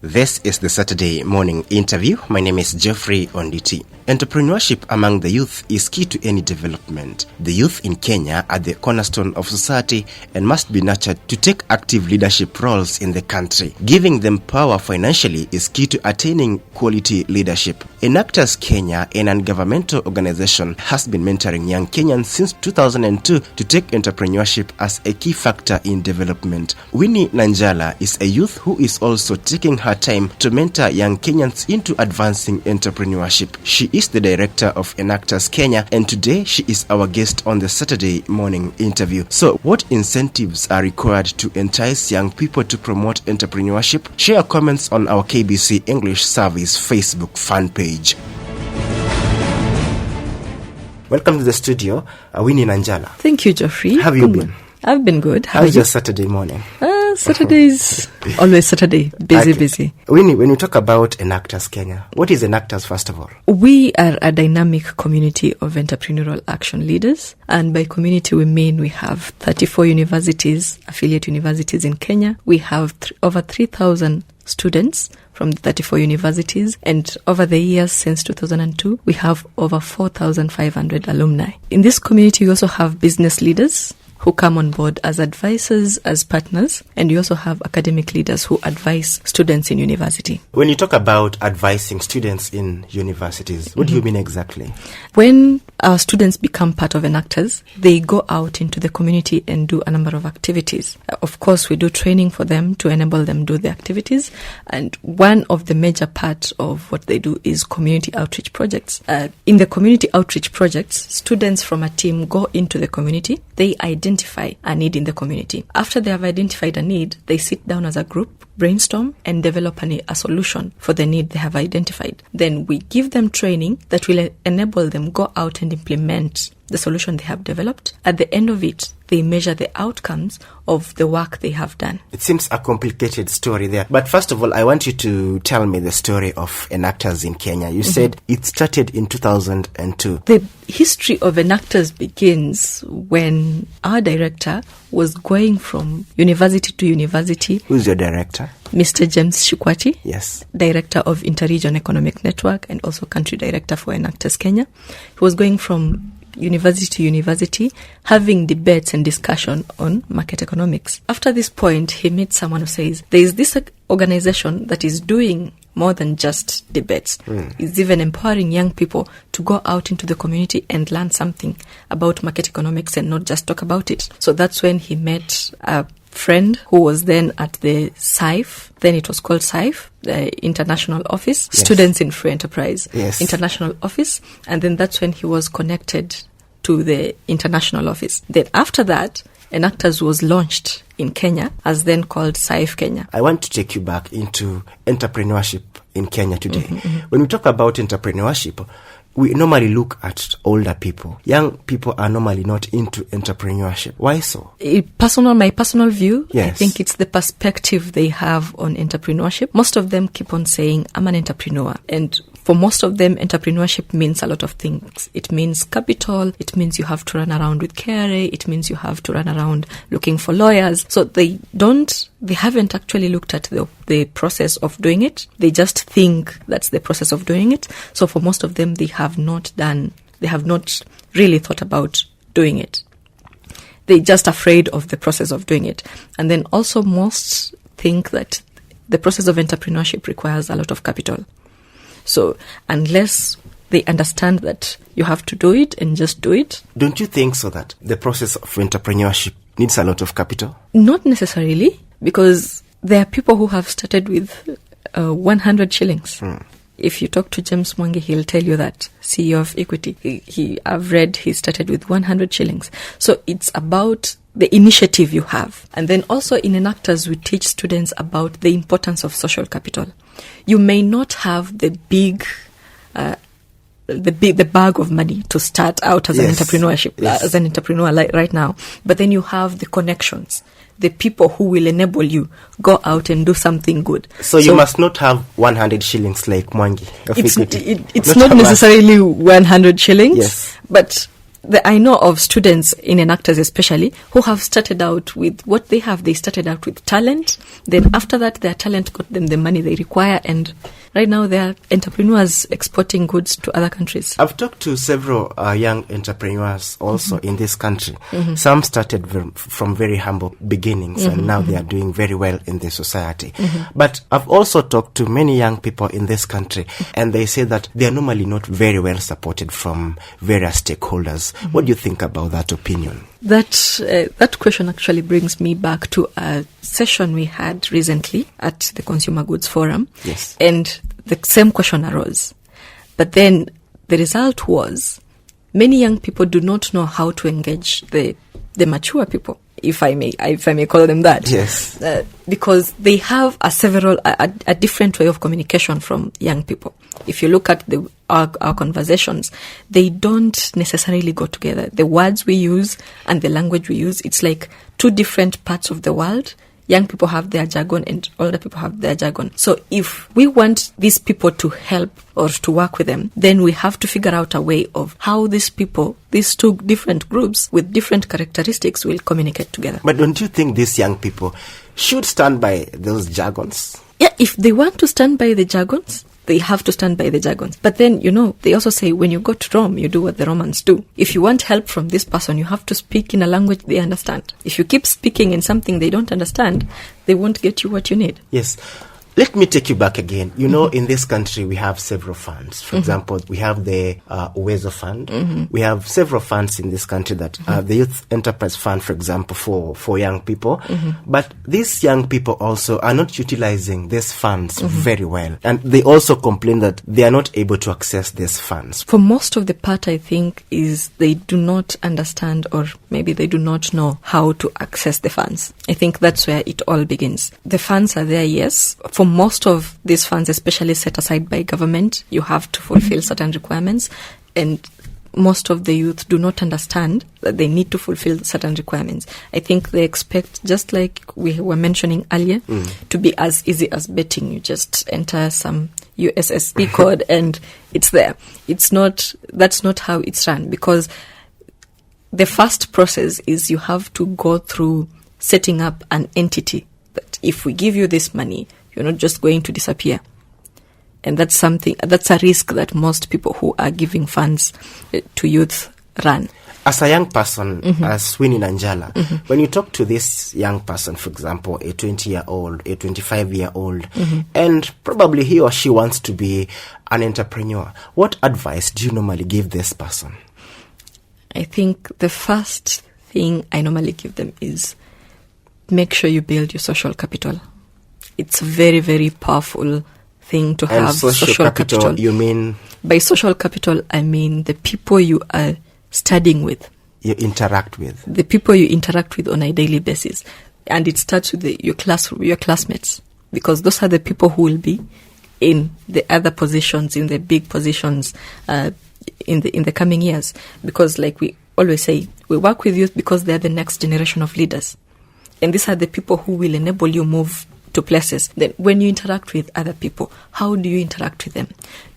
This is the Saturday morning interview. My name is Geoffrey Onditi. Entrepreneurship among the youth is key to any development. The youth in Kenya are the cornerstone of society and must be nurtured to take active leadership roles in the country. Giving them power financially is key to attaining quality leadership. ENACTUS-Kenya, a non-governmental organization, has been mentoring young Kenyans since 2002 to take entrepreneurship as a key factor in development. Winnie Nanjala is a youth who is also taking her time to mentor young Kenyans into advancing entrepreneurship. She is the director of ENACTUS-Kenya, and today she is our guest on the Saturday morning interview. So, what incentives are required to entice young people to promote entrepreneurship? Share comments on our KBC English Service Facebook fan page. Welcome to the studio, Winnie Nanjala. Thank you, Geoffrey. How have you been? I've been good. How's your Saturday morning? Saturday's always Saturday. Busy. Winnie, when you talk about ENACTUS-Kenya, what is ENACTUS first of all? We are a dynamic community of entrepreneurial action leaders. And by community, we mean we have 34 universities, affiliate universities in Kenya. We have over 3,000 students from the 34 universities, and over the years since 2002, we have over 4,500 alumni. In this community, we also have business leaders who come on board as advisors, as partners, and you also have academic leaders who advise students in university. When you talk about advising students in universities, what do you mean exactly? When our students become part of ENACTUS, they go out into the community and do a number of activities. Of course, we do training for them to enable them do the activities, and one of the major parts of what they do is community outreach projects. In the community outreach projects, students from a team go into the community, they identify a need in the community. After they have identified a need, they sit down as a group, brainstorm, and develop a solution for the need they have identified. Then we give them training that will enable them go out and implement the solution they have developed. At the end of it, they measure the outcomes of the work they have done. It seems a complicated story there. But first of all, I want you to tell me the story of ENACTUS in Kenya. You said it started in 2002. The history of ENACTUS begins when our director was going from university to university. Who's your director? Mr. James Shikwati. Yes. Director of Interregion Economic Network and also country director for ENACTUS-Kenya. He was going from university to university, having debates and discussion on market economics. After this point, he met someone who says, there is this organization that is doing more than just debates. It's even empowering young people to go out into the community and learn something about market economics and not just talk about it. So that's when he met a friend who was then at the SIFE, then it was called SIFE, the International Office, yes. Students in Free Enterprise, yes. International Office, and then that's when he was connected to the International Office. Then after that, ENACTUS was launched in Kenya, as then called SIFE Kenya. I want to take you back into entrepreneurship in Kenya today. When we talk about entrepreneurship, we normally look at older people. Young people are normally not into entrepreneurship. Why so? My personal view, yes. I think it's the perspective they have on entrepreneurship. Most of them keep on saying, I'm an entrepreneur. And for most of them, entrepreneurship means a lot of things. It means capital. It means you have to run around with KRA. It means you have to run around looking for lawyers. So they haven't actually looked at the process of doing it. They just think that's the process of doing it. So for most of them, they have not really thought about doing it. They're just afraid of the process of doing it. And then also most think that the process of entrepreneurship requires a lot of capital. So unless they understand that you have to do it and just do it. Don't you think so that the process of entrepreneurship needs a lot of capital? Not necessarily, because there are people who have started with 100 shillings. If you talk to James Mwangi, he'll tell you that, CEO of Equity. I've read he started with 100 shillings. So it's about the initiative you have. And then also in ENACTUS, we teach students about the importance of social capital. You may not have the bag of money to start out as an entrepreneur like right now, but then you have the connections, the people who will enable you go out and do something good. So you must not have 100 shillings like Mwangi. It's not necessarily 100 shillings, yes. but I know of students in ENACTUS especially who have started out with what they have. They started out with talent. Then after that, their talent got them the money they require. And right now, they are entrepreneurs exporting goods to other countries. I've talked to several young entrepreneurs also in this country. Some started from very humble beginnings and now they are doing very well in the society. But I've also talked to many young people in this country and they say that they are normally not very well supported from various stakeholders. What do you think about that opinion? That question actually brings me back to a session we had recently at the Consumer Goods Forum. Yes. And the same question arose. But then the result was many young people do not know how to engage the mature people, if I may call them that. Yes. Because they have a different way of communication from young people. If you look at our conversations, they don't necessarily go together. The words we use and the language we use, it's like two different parts of the world. Young people have their jargon and older people have their jargon. So if we want these people to help or to work with them, then we have to figure out a way of how these people, these two different groups with different characteristics, will communicate together. But don't you think these young people should stand by those jargons? Yeah, if they want to stand by the jargons, they have to stand by the jargons. But then, they also say when you go to Rome, you do what the Romans do. If you want help from this person, you have to speak in a language they understand. If you keep speaking in something they don't understand, they won't get you what you need. Yes. Let me take you back again. In this country, we have several funds. For example, we have the Uwezo Fund. We have several funds in this country that the Youth Enterprise Fund, for example, for young people. But these young people also are not utilizing these funds very well. And they also complain that they are not able to access these funds. For most of the part, I think, is they do not understand or maybe they do not know how to access the funds. I think that's where it all begins. The funds are there, yes. For most of these funds, especially set aside by government, you have to fulfill certain requirements, and most of the youth do not understand that they need to fulfill certain requirements. I think they expect, just like we were mentioning earlier, to be as easy as betting. You just enter some USSD code and it's there. That's not how it's run, because the first process is you have to go through setting up an entity that if we give you this money, you're not just going to disappear. And that's a risk that most people who are giving funds to youth run. As a young person, as Winnie Nanjala, when you talk to this young person, for example, a 20-year-old, a 25-year-old, and probably he or she wants to be an entrepreneur, what advice do you normally give this person? I think the first thing I normally give them is make sure you build your social capital. It's a very, very powerful thing to have. Social capital, you mean? By social capital, I mean the people you are studying with. You interact with. The people you interact with on a daily basis. And it starts with your classmates. Because those are the people who will be in the other positions, in the big positions in the coming years. Because like we always say, we work with youth because they are the next generation of leaders. And these are the people who will enable you move to places. Then when you interact with other people, how do you interact with them?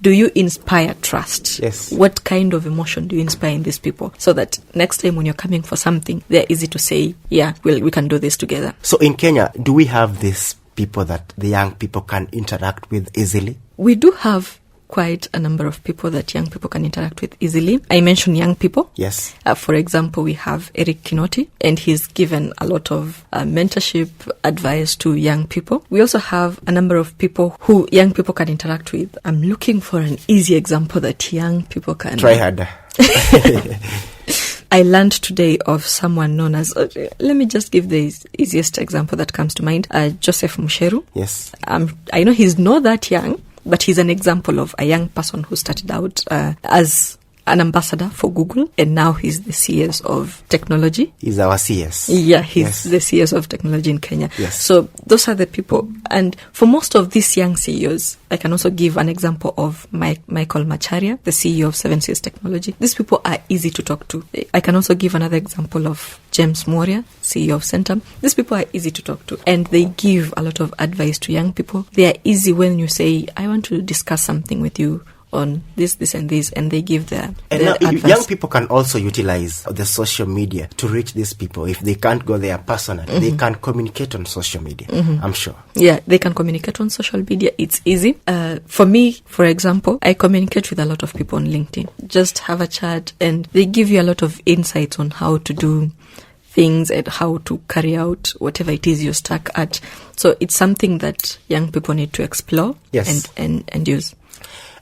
Do you inspire trust? Yes. What kind of emotion do you inspire in these people? So that next time when you're coming for something, they're easy to say, yeah, we can do this together. So in Kenya, do we have these people that the young people can interact with easily? We do have quite a number of people that young people can interact with easily. I mentioned young people. Yes. For example, we have Eric Kinoti, and he's given a lot of mentorship advice to young people. We also have a number of people who young people can interact with. I'm looking for an easy example that young people can... Try harder. I learned today of someone known as, let me just give the easiest example that comes to mind, Joseph Musheru. Yes. I know he's not that young, but he's an example of a young person who started out as an ambassador for Google, and now he's the CS of technology. He's our CS. Yeah, he's the CS of technology in Kenya. Yes. So those are the people. And for most of these young CEOs, I can also give an example of Michael Macharia, the CEO of 7Cs Technology. These people are easy to talk to. I can also give another example of James Moria, CEO of Centum. These people are easy to talk to, and they give a lot of advice to young people. They are easy when you say, I want to discuss something with you on this, and this, and they give their now advice. Young people can also utilize the social media to reach these people. If they can't go there personally, they can communicate on social media, I'm sure. Yeah, they can communicate on social media. It's easy. For me, for example, I communicate with a lot of people on LinkedIn. Just have a chat, and they give you a lot of insights on how to do things and how to carry out whatever it is you're stuck at. So it's something that young people need to explore and use.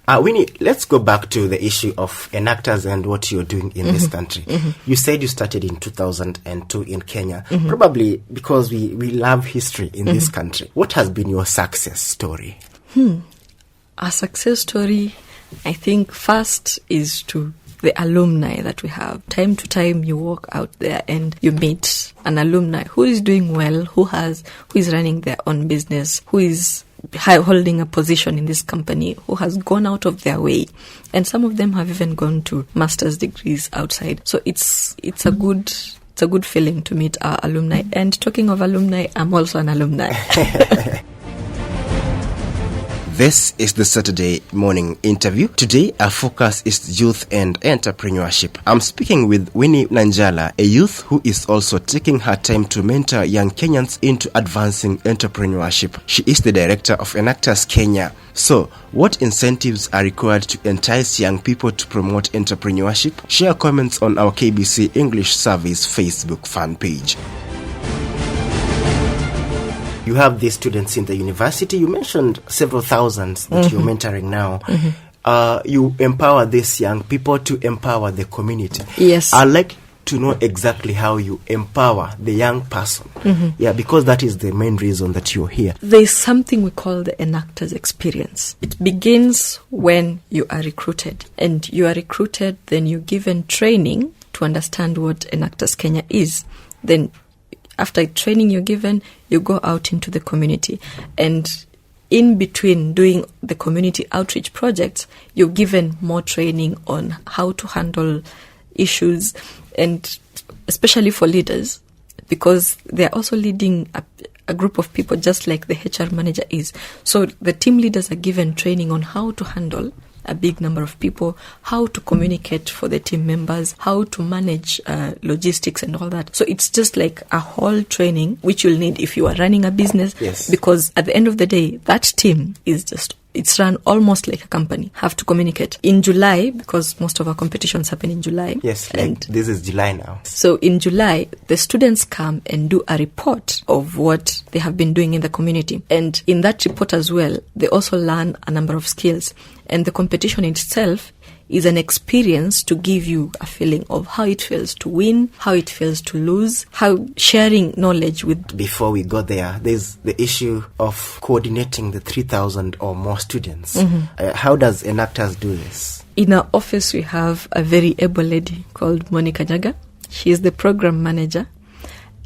Winnie, let's go back to the issue of ENACTUS and what you're doing in this country. You said you started in 2002 in Kenya, probably because we love history in this country. What has been your success story? A success story, I think, first is to the alumni that we have. Time to time, you walk out there and you meet an alumni who is doing well, who is running their own business, who is holding a position in this company, who has gone out of their way, and some of them have even gone to master's degrees outside. So it's a good feeling to meet our alumni. And talking of alumni, I'm also an alumni. This is the Saturday morning interview. Today, our focus is youth and entrepreneurship. I'm speaking with Winnie Nanjala, a youth who is also taking her time to mentor young Kenyans into advancing entrepreneurship. She is the director of ENACTUS-Kenya. So, what incentives are required to entice young people to promote entrepreneurship? Share comments on our KBC English Service Facebook fan page. You have these students in the university. You mentioned several thousands that you're mentoring now. You empower these young people to empower the community. Yes. I'd like to know exactly how you empower the young person. Yeah, because that is the main reason that you're here. There's something we call the ENACTUS experience. It begins when you are recruited. And you are recruited, then you're given training to understand what ENACTUS-Kenya is. Then after training you're given, you go out into the community. And in between doing the community outreach projects, you're given more training on how to handle issues, and especially for leaders, because they're also leading a group of people just like the HR manager is. So the team leaders are given training on how to handle a big number of people, how to communicate for the team members, how to manage logistics and all that. So it's just like a whole training which you'll need if you are running a business. Yes. Because at the end of the day, that team is just, it's run almost like a company. Have to communicate. In July, because most of our competitions happen in July. Yes, like this is July now. So in July, the students come and do a report of what they have been doing in the community. And in that report as well, they also learn a number of skills. And the competition itself is an experience to give you a feeling of how it feels to win, how it feels to lose, how sharing knowledge with... Before we go there, there's the issue of coordinating the 3,000 or more students. How does ENACTUS do this? In our office, we have a very able lady called Monica Nyaga. She is the program manager,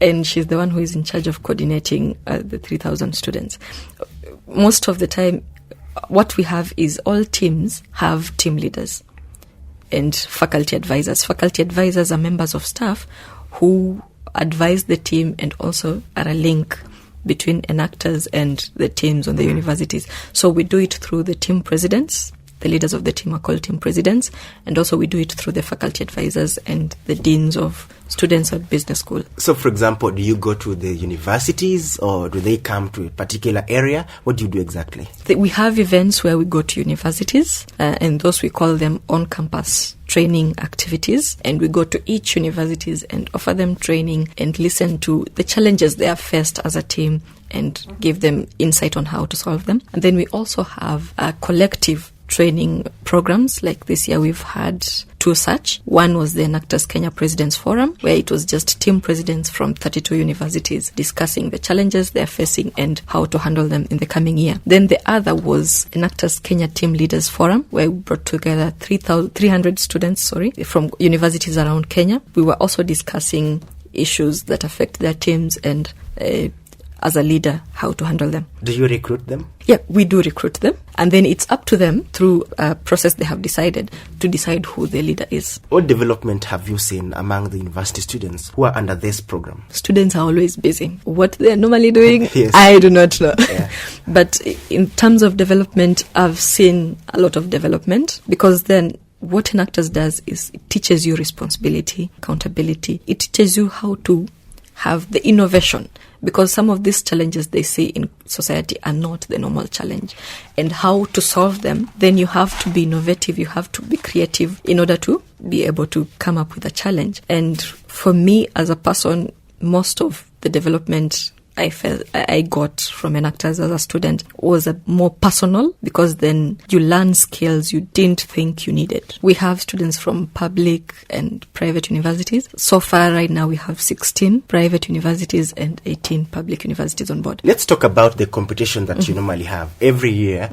and she's the one who is in charge of coordinating the 3,000 students. Most of the time, what we have is all teams have team leaders and faculty advisors. Faculty advisors are members of staff who advise the team and also are a link between ENACTUS and the teams on the universities. So we do it through the team presidents. The leaders of the team are called team presidents, and also we do it through the faculty advisors and the deans of students at business school. So, for example, do you go to the universities or do they come to a particular area? What do you do exactly? We have events where we go to universities, and those we call them on-campus training activities, and we go to each universities and offer them training and listen to the challenges they have faced as a team and give them insight on how to solve them. And then we also have a collective training programs. Like this year we've had two such. One was the ENACTUS-Kenya Presidents Forum, where it was just team presidents from 32 universities discussing the challenges they're facing and how to handle them in the coming year. Then the other was ENACTUS-Kenya Team Leaders Forum, where we brought together 300 students from universities around Kenya. We were also discussing issues that affect their teams and as a leader, how to handle them. Do you recruit them? Yeah, we do recruit them. And then it's up to them, through a process they have decided, to decide who the leader is. What development have you seen among the university students who are under this program? Students are always busy. What they're normally doing, Yes. I do not know. Yeah. But in terms of development, I've seen a lot of development, because then what ENACTUS does is it teaches you responsibility, accountability. It teaches you how to have the innovation, because some of these challenges they see in society are not the normal challenge, and how to solve them. Then you have to be innovative, you have to be creative in order to be able to come up with a challenge. And for me as a person, most of the development I felt I got from ENACTUS as a student was a more personal, because then you learn skills you didn't think you needed. We have students from public and private universities. So far right now we have 16 private universities and 18 public universities on board. Let's talk about the competition that you normally have every year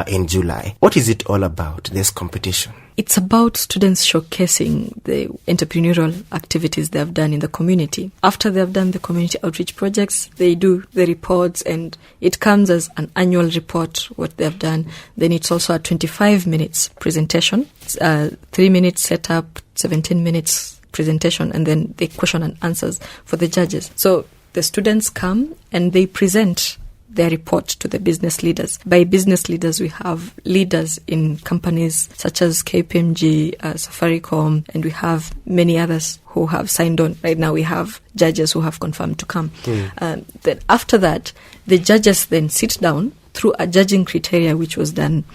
in July. What is it all about, this competition? It's about students showcasing the entrepreneurial activities they have done in the community. After they have done the community outreach projects, they do the reports, and it comes as an annual report, what they have done. Then it's also a 25 minutes presentation, 3 minutes setup, 17 minutes presentation, and then the question and answers for the judges. So the students come and they present their report to the business leaders. By business leaders, we have leaders in companies such as KPMG, Safaricom, and we have many others who have signed on. Right now we have judges who have confirmed to come. Then after that, the judges then sit down through a judging criteria which was done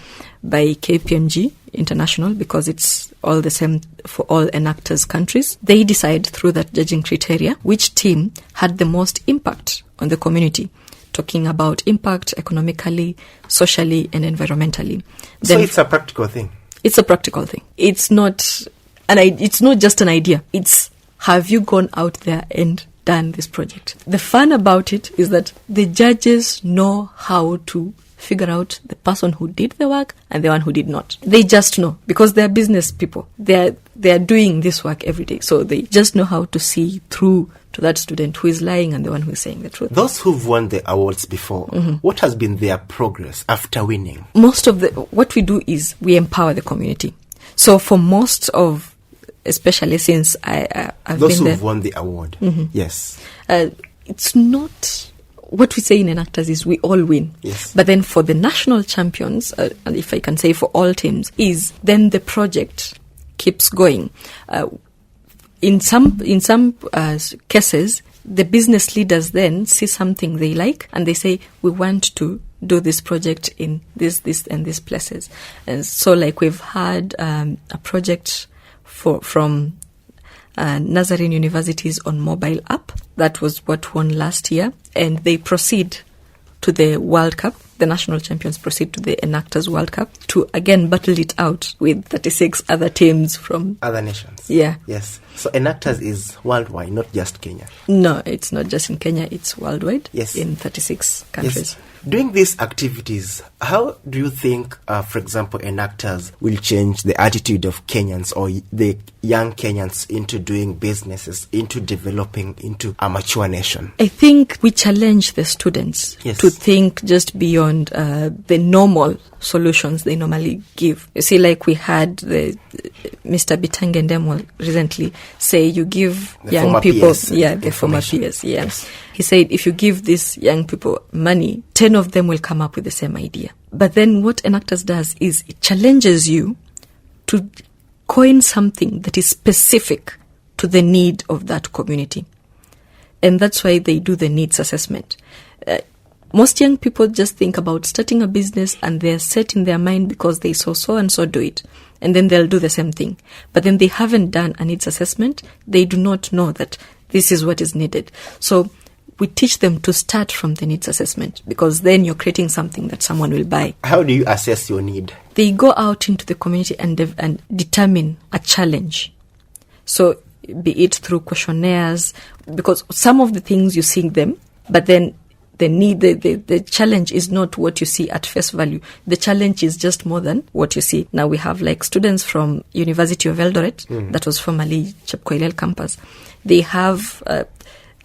by KPMG International, because it's all the same for all ENACTUS countries. They decide through that judging criteria which team had the most impact on the community, talking about impact economically, socially, and environmentally. So it's a practical thing. It's a practical thing. It's not just an idea. It's, have you gone out there and done this project? The fun about it is that the judges know how to figure out the person who did the work and the one who did not. They just know, because they're business people. They're doing this work every day. So they just know how to see through to that student who is lying and the one who is saying the truth. Those who've won the awards before, what has been their progress after winning? What we do is we empower the community. So for most of, especially since I've those been there, who've won the award, yes. It's not, what we say in ENACTUS is we all win. Yes. But then for the national champions, if I can say for all teams, is then the project keeps going. In some cases, the business leaders then see something they like and they say, we want to do this project in this and these places. And so like we've had a project from Nazarene Universities on mobile app. That was what won last year. And they proceed to the World Cup. The national champions proceed to the ENACTUS World Cup to again battle it out with 36 other teams from other nations. Yeah. Yes. So ENACTUS is worldwide, not just Kenya. No, it's not just in Kenya, it's worldwide. Yes. In 36 countries. Yes. Doing these activities, how do you think, for example, ENACTUS will change the attitude of Kenyans or the young Kenyans into doing businesses, into developing into a mature nation? I think we challenge the students to think just beyond the normal solutions they normally give. You see, like we had the Mr. Bitangendemo recently say you give the young people, the former peers, yes. He said if you give these young people money, 10 of them will come up with the same idea. But then what ENACTUS does is it challenges you to coin something that is specific to the need of that community. And that's why they do the needs assessment. Most young people just think about starting a business and they're set in their mind because they saw so-and-so do it. And then they'll do the same thing. But then they haven't done a needs assessment. They do not know that this is what is needed. So we teach them to start from the needs assessment, because then you're creating something that someone will buy. How do you assess your need? They go out into the community and determine a challenge. So be it through questionnaires, because some of the things you see them, but then the challenge is not what you see at face value. The challenge is just more than what you see. Now we have like students from University of Eldoret, that was formerly Chepkoilel campus. They have,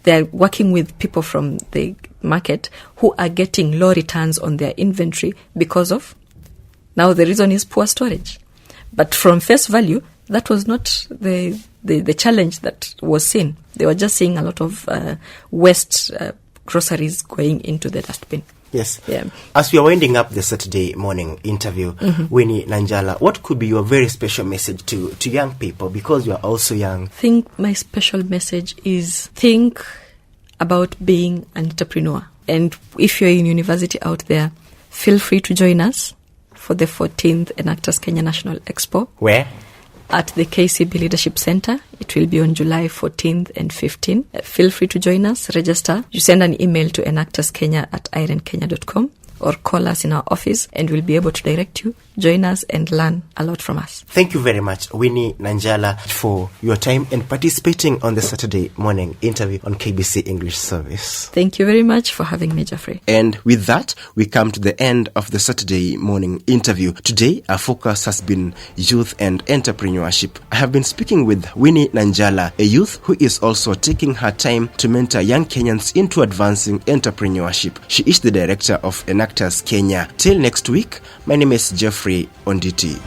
they're working with people from the market who are getting low returns on their inventory because of Now the reason is poor storage. But from face value, that was not the challenge that was seen. They were just seeing a lot of waste groceries going into the dustbin. Yes. Yeah. As we are winding up the Saturday morning interview, Winnie Nanjala, what could be your very special message to young people, because you are also young? I think my special message is think about being an entrepreneur. And if you're in university out there, feel free to join us for the 14th ENACTUS-Kenya National Expo. Where? At the KCB Leadership Center. It will be on July 14th and 15th. Feel free to join us, register. You send an email to enactuskenya@irenkenya.com or call us in our office and we'll be able to direct you. Join us and learn a lot from us. Thank you very much, Winnie Nanjala, for your time and participating on the Saturday morning interview on KBC English Service. Thank you very much for having me, Geoffrey. And with that, we come to the end of the Saturday morning interview. Today, our focus has been youth and entrepreneurship. I have been speaking with Winnie Nanjala, a youth who is also taking her time to mentor young Kenyans into advancing entrepreneurship. She is the director of ENACTUS-Kenya. Till next week, my name is Geoffrey Onditi.